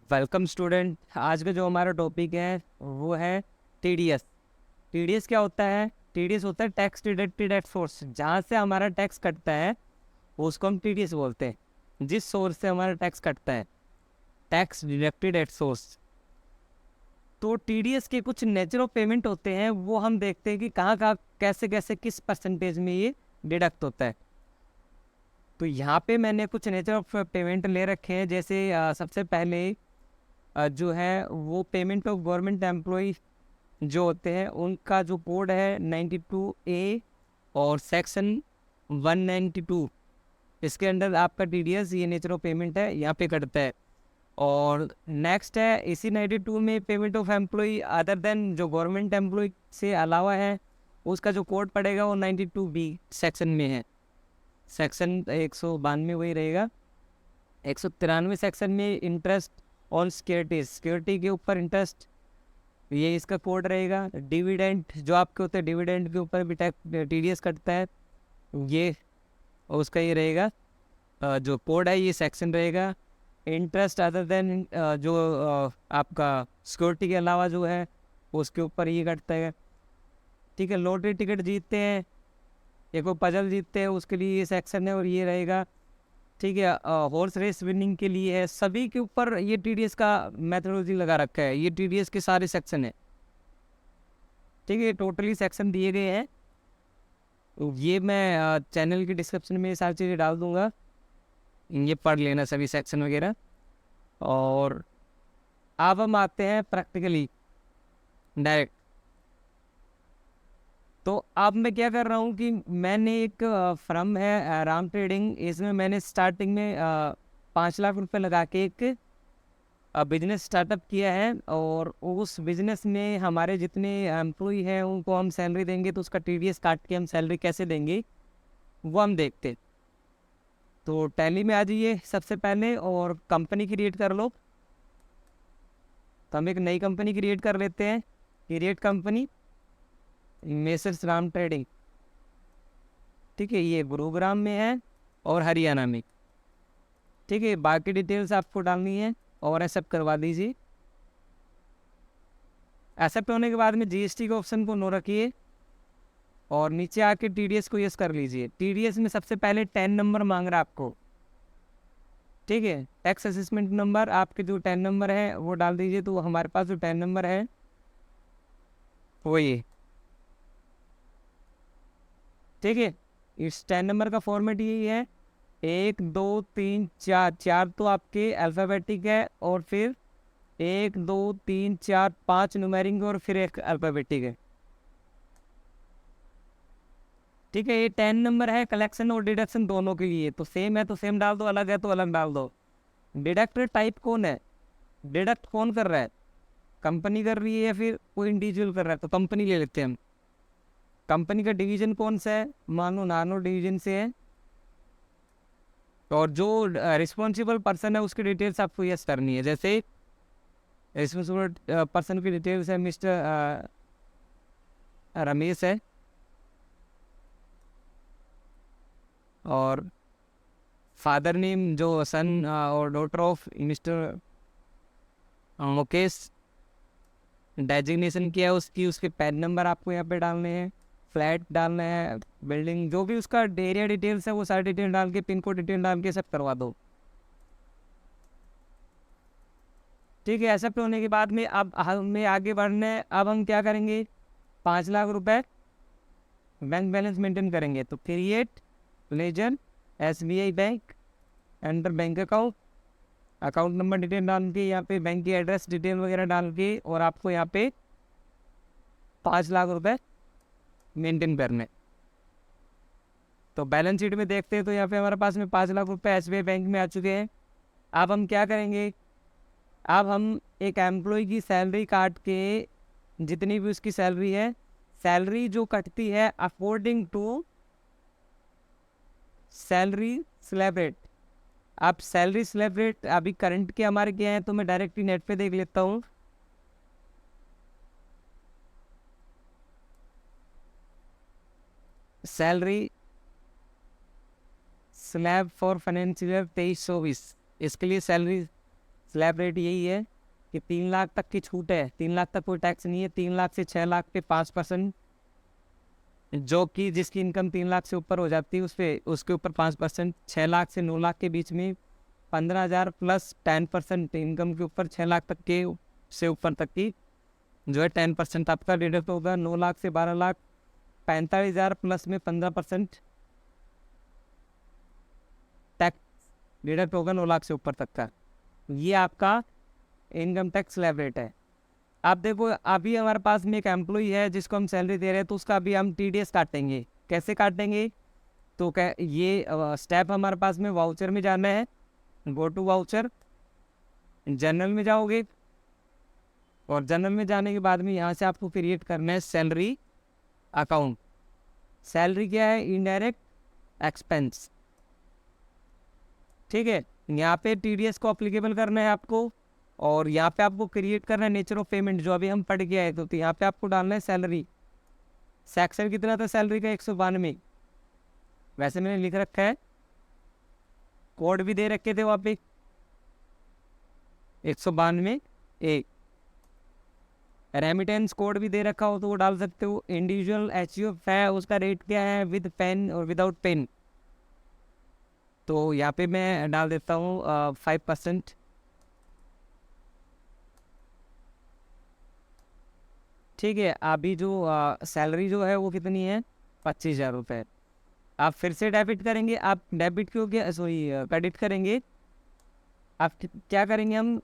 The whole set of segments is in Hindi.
Welcome student. आज का जो हमारा टॉपिक है वो है टीडीएस। टीडीएस क्या होता है? टीडीएस होता है टैक्स डिडक्टेड एट सोर्स। जहाँ से हमारा टैक्स कटता है वो उसको हम टीडीएस बोलते हैं। जिस सोर्स से हमारा टैक्स कटता है, टैक्स डिडक्टेड एट सोर्स। तो टीडीएस के कुछ नेचर ऑफ पेमेंट होते हैं, वो हम देखते हैं कि कहाँ कहाँ कैसे कैसे किस परसेंटेज में ये डिडक्ट होता है। तो यहाँ पे मैंने कुछ नेचर ऑफ पेमेंट ले रखे हैं। जैसे सबसे पहले जो है वो पेमेंट ऑफ गवर्नमेंट एम्प्लॉय जो होते हैं उनका जो कोड है 92A और सेक्शन 192। इसके अंडर आपका टीडीएस ये नेचर ऑफ पेमेंट है, यहाँ पे कटता है। और नेक्स्ट है इसी 92 में payment of employ other than जो गवर्नमेंट एम्प्लॉय से अलावा है, उसका जो कोड पड़ेगा वो 92B सेक्शन में है। सेक्शन 192 वही रहेगा। 193 सेक्शन में इंटरेस्ट ऑन सिक्योरिटीज, सिक्योरिटी के ऊपर इंटरेस्ट, ये इसका कोड रहेगा। डिविडेंड जो आपके होते हैं, डिविडेंड के ऊपर भी टैक्स टीडीएस कटता है, ये उसका ये रहेगा। जो कोड है ये सेक्शन रहेगा। इंटरेस्ट अदर देन जो आपका सिक्योरिटी के अलावा जो है उसके ऊपर ये कटता है। ठीक है, लॉटरी टिकट जीतते हैं या कोई पजल जीतते हैं उसके लिए ये सेक्शन है और ये रहेगा। ठीक है, हॉर्स रेस विनिंग के लिए है। सभी के ऊपर ये टीडीएस का मेथोडोलॉजी लगा रखा है। ये टीडीएस के सारे सेक्शन है। ठीक है, टोटली सेक्शन दिए गए हैं। ये मैं चैनल की डिस्क्रिप्शन में ये सारी चीज़ें डाल दूंगा, ये पढ़ लेना सभी सेक्शन वगैरह। और अब हम आते हैं प्रैक्टिकली डायरेक्ट। तो अब मैं क्या कर रहा हूँ कि मैंने एक फर्म है राम ट्रेडिंग, इसमें मैंने स्टार्टिंग में 5 लाख रुपए लगा के एक बिजनेस स्टार्टअप किया है। और उस बिजनेस में हमारे जितने एम्प्लॉय हैं उनको हम सैलरी देंगे, तो उसका टीडीएस काट के हम सैलरी कैसे देंगे वो हम देखते हैं। तो टैली में आ जाइए सबसे पहले और कंपनी क्रिएट कर लो। तो हम एक नई कंपनी क्रिएट कर लेते हैं। Create company messrs Ram trading. ठीक है, ये गुरुग्राम में है और हरियाणा में। ठीक है, बाकी डिटेल्स आपको डालनी है और एक्सेप्ट करवा दीजिए। एक्सेप्ट होने के बाद में जीएसटी के ऑप्शन को नो रखिए और नीचे आके टीडीएस को यस कर लीजिए। टीडीएस में सबसे पहले 10 नंबर मांग रहा है आपको। ठीक है, टैक्स असेसमेंट नंबर आपके जो 10 नंबर है वो डाल दीजिए। तो हमारे पास जो 10 नंबर है वो ये। ठीक है, इस 10 नंबर का फॉर्मेट यही है। 1 2 3 4, 4 तो आपके अल्फ़ाबेटिक है और फिर 1 2 3 4 5 न्यूमेरिक और फिर एक अल्फ़ाबेटिक है। ठीक है, ये 10 नंबर है कलेक्शन और डिडक्शन दोनों के लिए। तो सेम है तो सेम डाल दो, अलग है तो अलग डाल दो। डिडक्ट टाइप कौन है, डिडक्ट कौन कर रहा है, कंपनी कर रही है या फिर कोई इंडिविजुअल कर रहा है? तो कंपनी ले लेते हैं हम। कंपनी का डिवीजन कौन सा है? मान लो नानो डिवीजन से है। और जो रिस्पॉन्सिबल पर्सन है उसकी डिटेल्स आपको यस करनी है। जैसे रिस्पॉन्सिबल पर्सन की डिटेल्स है मिस्टर रमेश है, और फादर नेम जो सन और daughter of mister Mukesh designation किया है उसकी, उसके पैन नंबर आपको यहाँ पे डालने हैं, फ्लैट डालना है, बिल्डिंग जो भी उसका एरिया डिटेल्स है वो सारी डिटेल डाल के, पिन कोड डिटेल डाल के सब करवा दो। ठीक है, एक्सेप्ट होने के बाद में अब हमें आगे बढ़ना है। अब हम क्या करेंगे, 5 लाख रुपए बैंक बैलेंस मेंटेन करेंगे। तो create ledger SBI bank, enter bank account, account number detail डाल के यहाँ पे बैंक की एड्रेस डिटेल वगैरह डाल के और आपको यहाँ पे 5 लाख रुपए मेंटेन करने। तो बैलेंस शीट में देखते हैं तो यहाँ पे हमारे पास में 5 लाख रुपए एसबीआई बैंक में आ चुके हैं। अब हम क्या करेंगे, अब हम एक एम्प्लॉय की सैलरी काट के जितनी भी उसकी सैलरी है, सैलरी जो कटती है according to salary slab rate. आप सैलरी स्लैब रेट अभी करंट के हमारे क्या है, तो मैं डायरेक्टली नेट पे देख लेता हूँ। Salary slab for financial year 23-24, इसके लिए सैलरी स्लैब रेट यही है कि 3 लाख तक की छूट है, 3 लाख तक कोई टैक्स नहीं है, 3 लाख से 6 लाख पे 5%, जो कि जिसकी इनकम 3 लाख से ऊपर हो जाती है उस पर उसके ऊपर 5%, 6 लाख से 9 लाख के बीच में 15,000 प्लस 10% इनकम के ऊपर 6 लाख तक के से ऊपर तक की जो है 10% आपका डिडक्ट होगा। 9 लाख से 12 लाख 45,000 प्लस में 15% टैक्स डिडक्ट होगा 9 लाख से ऊपर तक का। ये आपका इनकम टैक्स स्लैब रेट है। आप देखो अभी हमारे पास में एक एम्प्लॉई है जिसको हम सैलरी दे रहे हैं, तो उसका अभी हम TDS काटेंगे। कैसे काटेंगे? तो ये स्टेप हमारे पास में वाउचर में जाना है, गो टू वाउचर, जनरल में जाओगे और जनरल में जाने के बाद में यहाँ से आपको क्रिएट करना है सैलरी अकाउंट। सैलरी क्या है? Indirect expense. ठीक है, यहाँ पे TDS को अप्लीकेबल करना है आपको और यहाँ पे आपको क्रिएट करना है नेचर ऑफ पेमेंट जो अभी हम पढ़ के आए। तो यहाँ पे आपको डालना है सैलरी। सेक्शन कितना था सैलरी का? 192। वैसे मैंने लिख रखा है, कोड भी दे रखे थे वहाँ पे 192A। रेमिटेंस कोड भी दे रखा हो तो वो डाल सकते हो। इंडिविजुअल HUF है, उसका रेट क्या है विद पेन और विदाउट पेन? तो यहाँ पे मैं डाल देता हूँ 5%। ठीक है, अभी जो सैलरी जो है वो कितनी है? 25,000 रुपये। आप फिर से डेबिट करेंगे, आप डेबिट क्यों क्या सॉरी क्रेडिट करेंगे। आप क्या करेंगे? हम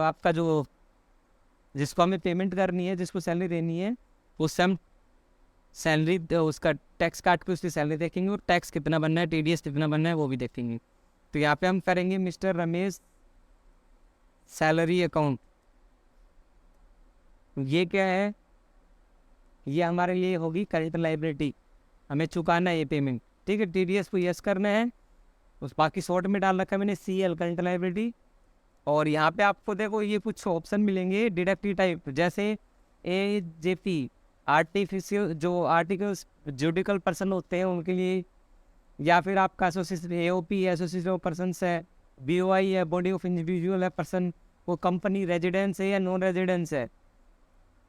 आपका जो जिसको हमें पेमेंट करनी है, जिसको सैलरी देनी है, उससे हम सैलरी उसका टैक्स काट के उसकी सैलरी देखेंगे और टैक्स कितना बनना है, TDS कितना बनना है वो भी देखेंगे। तो यहाँ पे हम करेंगे मिस्टर रमेश सैलरी अकाउंट। ये क्या है? ये हमारे लिए होगी करंट लायबिलिटी, हमें चुकाना है ये पेमेंट। ठीक है, TDS को यस करना है। उस बाकी शॉर्ट में डाल रखा है मैंने CL करंट लायबिलिटी। और यहाँ पे आपको देखो ये कुछ ऑप्शन मिलेंगे डिडक्टिव टाइप, जैसे AJP आर्टिफिशियल जो आर्टिकल्स जुडिकल पर्सन होते हैं उनके लिए, या फिर आपका association AOP association of person है, BOI है बॉडी ऑफ इंडिविजुअल है पर्सन, वो कंपनी रेजिडेंस है या नॉन रेजिडेंस है।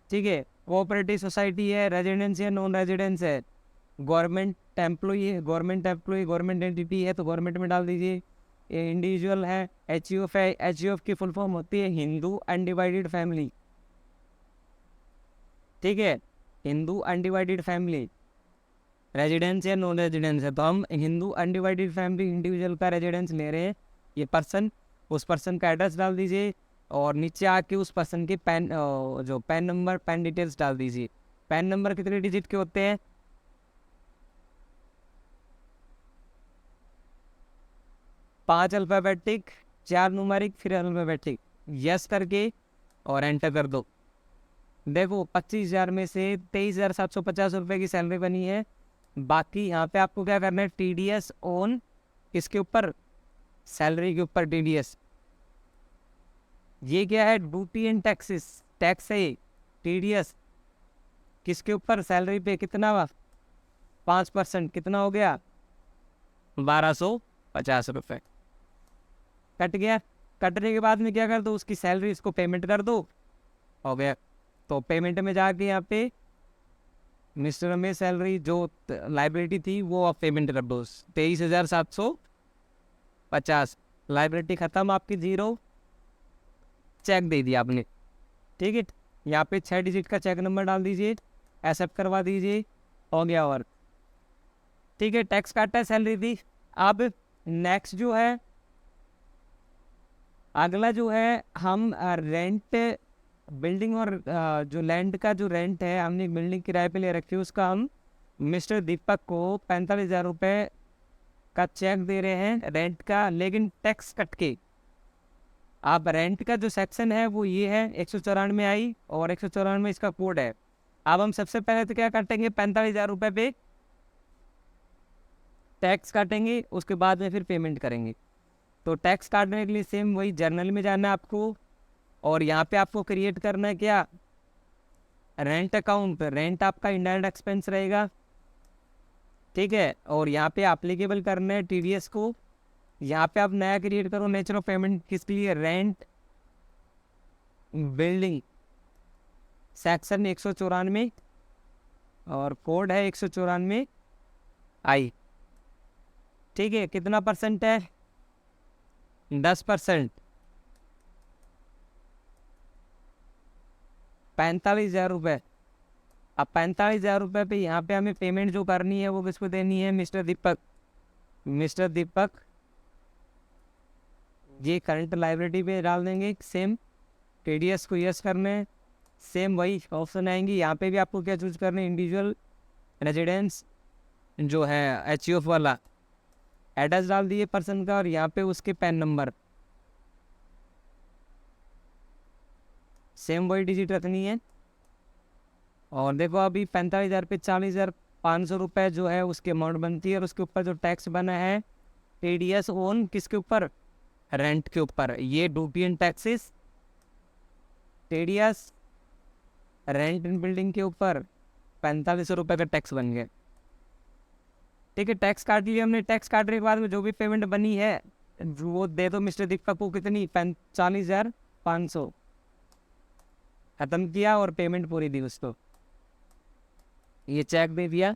ठीक है, कोऑपरेटिव सोसाइटी है, रेजिडेंस या नॉन रेजिडेंस है, गवर्नमेंट एम्प्लॉई है, गवर्नमेंट एंटिटी है तो गवर्नमेंट में डाल दीजिए। इंडिविजुअल है, HUF है, HUF की फुल फॉर्म होती है हिंदू अनडिवाइडेड फैमिली। ठीक है, हिंदू अनडिवाइडेड फैमिली। रेजिडेंस या नॉन रेजिडेंस है तो हम हिंदू अनडिवाइडेड फैमिली इंडिविजुअल का रेजिडेंस ले रहे हैं। ये पर्सन, उस पर्सन का एड्रेस डाल दीजिए और नीचे आके उस पर्सन के पैन जो पैन नंबर पैन डिटेल्स डाल दीजिए। पैन नंबर कितने डिजिट के होते हैं? 5 अल्फ़ाबेटिक, 4 न्यूमेरिक, फिर अल्फ़ाबेटिक। यस करके और एंटर कर दो। देखो 25,000 में से 23,750 रुपये की सैलरी बनी है। बाकी यहाँ पे आपको क्या करना है? TDS ऑन किसके ऊपर? सैलरी के ऊपर TDS। ये क्या है? ड्यूटी एंड टैक्सेस, टैक्स है। TDS किसके ऊपर? सैलरी पे। कितना? 5%। कितना हो गया? 1,250 रुपये कट गया। कटने के बाद में क्या कर दो? उसकी सैलरी इसको पेमेंट कर दो, हो गया। तो पेमेंट में जाके यहाँ पे मिस्टर रमेश सैलरी जो लाइबिलिटी थी वो आप पेमेंट कर दो 23,750। लाइबिलिटी ख़त्म आपकी, 0। चेक दे दिया आपने। ठीक है, यहाँ पे 6 डिजिट का चेक नंबर डाल दीजिए, एक्सेप्ट करवा दीजिए, हो गया। और ठीक है, टैक्स काटा है, सैलरी दी। अब नेक्स्ट जो है, अगला जो है, हम रेंट बिल्डिंग और जो लैंड का जो रेंट है, हमने एक बिल्डिंग किराए पे ले रखी है, उसका हम मिस्टर दीपक को 45,000 रुपये का चेक दे रहे हैं रेंट का, लेकिन टैक्स कट के। आप रेंट का जो सेक्शन है वो ये है 194 आई और 194 इसका कोड है। अब हम सबसे पहले तो क्या काटेंगे? 45,000 रुपये पे टैक्स काटेंगे, उसके बाद में फिर पेमेंट करेंगे। तो टैक्स काटने के लिए सेम वही जर्नल में जाना है आपको और यहाँ पे आपको क्रिएट करना है क्या? Rent account. रेंट आपका इनडायरेक्ट एक्सपेंस रहेगा। ठीक है, और यहाँ पे एप्लीकेबल करना है TDS को। यहाँ पे आप नया क्रिएट करो नेचर ऑफ पेमेंट, किसके लिए? रेंट बिल्डिंग सेक्शन 194 और कोड है 194 आई। ठीक है, कितना परसेंट है? 10%। 45,000 रुपये। अब 45,000 रुपये पे यहाँ पे हमें पेमेंट जो करनी है वो किसको देनी है? मिस्टर दीपक। मिस्टर दीपक ये करंट लाइबिलिटी पे डाल देंगे सेम। टीडीएस को यस करना है, सेम वही ऑप्शन आएंगी। यहाँ पे भी आपको क्या चूज करना है? इंडिविजुअल रेजिडेंस जो है एचयूएफ वाला एड्रेस डाल दिए पर्सन का, और यहाँ पे उसके पैन नंबर सेम वही डिजिट रखनी है। और देखो अभी 45,000 पे 40,500 रुपये जो है उसकी अमाउंट बनती है, और उसके ऊपर जो टैक्स बना है टीडीएस ओन किसके ऊपर? रेंट के ऊपर। ये ड्यूटी टैक्सेस टीडीएस रेंट इन बिल्डिंग के ऊपर 4500 रुपये का टैक्स बन गया। ठीक है, टैक्स काट लिया हमने। टैक्स काटने के बाद में जो भी पेमेंट बनी है वो दे दो मिस्टर दीपक को। कितनी? 45,500 खत्म किया और पेमेंट पूरी दी उसको। ये चेक दे दिया।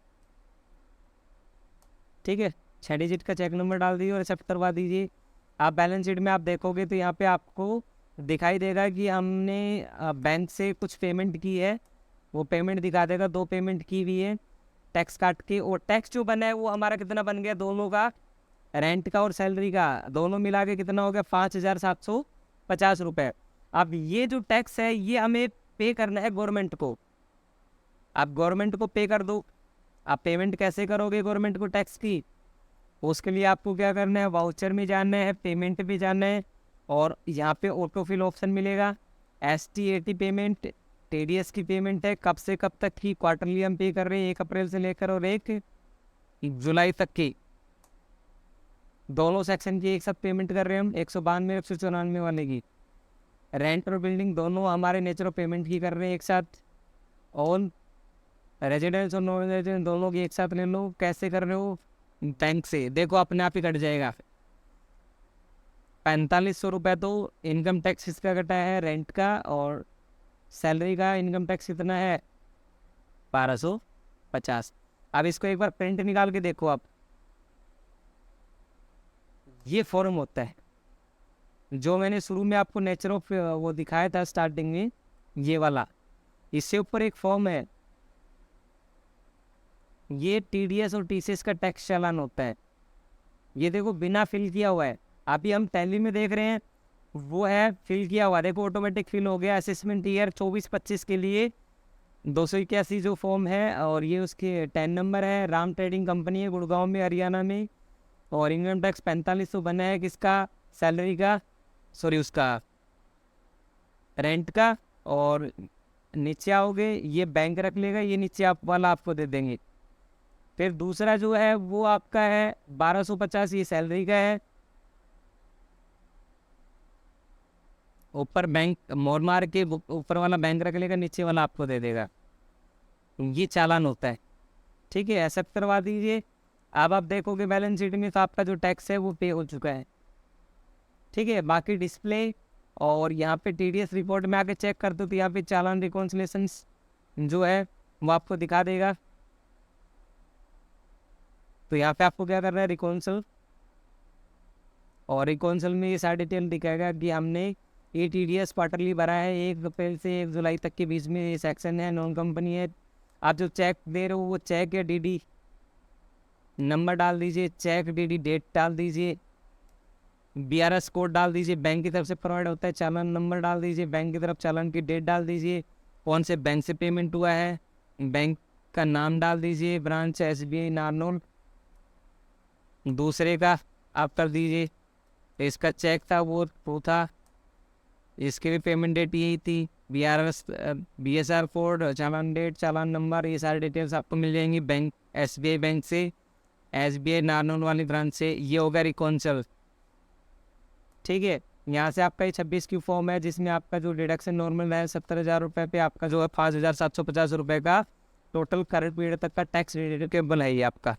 ठीक है, 6 डिजिट का चेक नंबर डाल दीजिए और एक्सेप्ट करवा दीजिए। आप बैलेंस शीट में आप देखोगे तो यहाँ पे आपको दिखाई देगा कि हमने बैंक से कुछ पेमेंट की है, वो पेमेंट दिखा देगा। 2 पेमेंट की हुई है टैक्स काट के, और टैक्स जो बना है वो हमारा कितना बन गया? दोनों का, रेंट का और सैलरी का, दोनों मिला के कितना हो गया? 5,750 रुपये। अब ये जो टैक्स है ये हमें पे करना है गवर्नमेंट को। आप गवर्नमेंट को पे कर दो। आप पेमेंट कैसे करोगे गवर्नमेंट को टैक्स की? उसके लिए आपको क्या करना है? वाउचर में जाना है, पेमेंट पे जाना है, और यहाँ पे ऑटोफिल ऑप्शन मिलेगा। ST80 पेमेंट टीडीएस की पेमेंट है, कब से कब तक की? क्वार्टरली हम पे कर रहे हैं 1 अप्रैल से लेकर और 1 जुलाई तक की। दोनों सेक्शन की एक साथ पेमेंट कर रहे हैं हम, 192 194 वाले की। रेंट और बिल्डिंग दोनों हमारे नेचर ऑफ पेमेंट की कर रहे हैं एक साथ। और रेजिडेंस और नॉन रेजिडेंस दोनों की एक साथ ले लो। कैसे कर रहे हो? बैंक से। देखो अपने आप ही कट जाएगा। 4500 रुपये तो इनकम टैक्स इसका कटा है रेंट का, और सैलरी का इनकम टैक्स कितना है? 1250। अब इसको एक बार प्रिंट निकाल के देखो आप। ये फॉर्म होता है जो मैंने शुरू में आपको नेचर ऑफ वो दिखाया था स्टार्टिंग में, ये वाला। इससे ऊपर एक फॉर्म है, ये टीडीएस और टीसीएस का टैक्स चालान होता है। ये देखो बिना फिल किया हुआ है। अभी हम टैली में देख रहे हैं वो है फिल किया हुआ। देखो ऑटोमेटिक फिल हो गया। असेसमेंट ईयर 24-25 के लिए 281 जो फॉर्म है, और ये उसके 10 नंबर है। राम ट्रेडिंग कंपनी है गुड़गांव में, हरियाणा में। और इनकम टैक्स 4500 बना है किसका? सैलरी का, सॉरी उसका रेंट का। और नीचे आओगे ये बैंक रख लेगा, ये नीचे आप वाला आपको दे देंगे। फिर दूसरा जो है वो आपका है 1250, ये सैलरी का है। ऊपर बैंक मोर मार के ऊपर वाला बैंक रख लेगा, नीचे वाला आपको दे देगा। ये चालान होता है। ठीक है, एक्सेप्ट करवा दीजिए। अब आप देखोगे बैलेंस शीट में तो आपका जो टैक्स है वो पे हो चुका है। ठीक है, बाकी डिस्प्ले और यहाँ पे टीडीएस रिपोर्ट में आके चेक कर दो तो यहाँ पे चालान रिकॉन्सिलेशंस जो है वो आपको दिखा देगा। तो यहाँ पे आपको क्या करना है? रिकॉन्सल, और रिकॉन्सल में ये सारी डिटेल दिखाएगा कि हमने ये टीडीएस क्वार्टरली भरा है 1 अप्रैल से 1 जुलाई तक के बीच में। ये सेक्शन है, नॉन कंपनी है। आप जो चेक दे रहे हो वो चेक या डीडी नंबर डाल दीजिए, चेक डीडी डेट डाल दीजिए, बीआरएस कोड डाल दीजिए, बैंक की तरफ से प्रोवाइड होता है। चालान नंबर डाल दीजिए, बैंक की तरफ चालान की डेट डाल दीजिए, कौन से बैंक से पेमेंट हुआ है, बैंक का नाम डाल दीजिए, ब्रांच SBI नारनौल। दूसरे का आप कर दीजिए, इसका चेक था वो था, इसकी भी पेमेंट डेट यही थी। BSR कोड, चालान डेट, चालान नंबर, ये सारी डिटेल्स आपको मिल जाएंगी बैंक SBI बैंक से, SBI नारनौल वाली ब्रांच से। ये होगा रिकॉन्सल। ठीक है, यहाँ से आपका ये 26 की फॉर्म है जिसमें आपका जो डिडक्शन नॉर्मल है 70,000 रुपये पे आपका जो है 5,750 रुपये का टोटल करंट पीरियड तक का टैक्स डिडक्टेबल है ये आपका।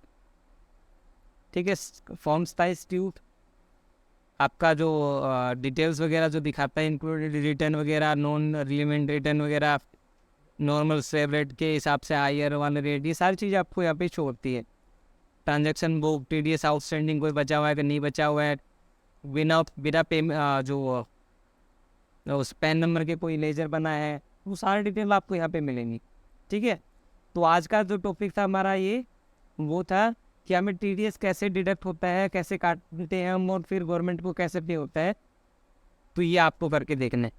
ठीक है, फॉर्म 27 ड्यू आपका जो डिटेल्स वगैरह जो दिखाता है, इंक्लूडेड रिटर्न वगैरह, नॉन रिलीवेंट रिटर्न वगैरह, नॉर्मल स्लैब रेट के हिसाब से हायर वाले रेट, ये सारी चीज़ें आपको यहाँ पे शो होती है। ट्रांजैक्शन बुक, TDS आउटस्टैंडिंग कोई बचा हुआ है कि नहीं बचा हुआ है, बिना बिना पेमेंट जो उस पैन नंबर के कोई लेजर बना है, वो सारी डिटेल आपको यहाँ पे मिलेंगी। ठीक है, तो आज का जो टॉपिक था हमारा ये वो था कि हमें TDS कैसे डिडक्ट होता है, कैसे काटते हैं हम, और फिर गवर्नमेंट को कैसे पे होता है। तो ये आपको करके देखना है।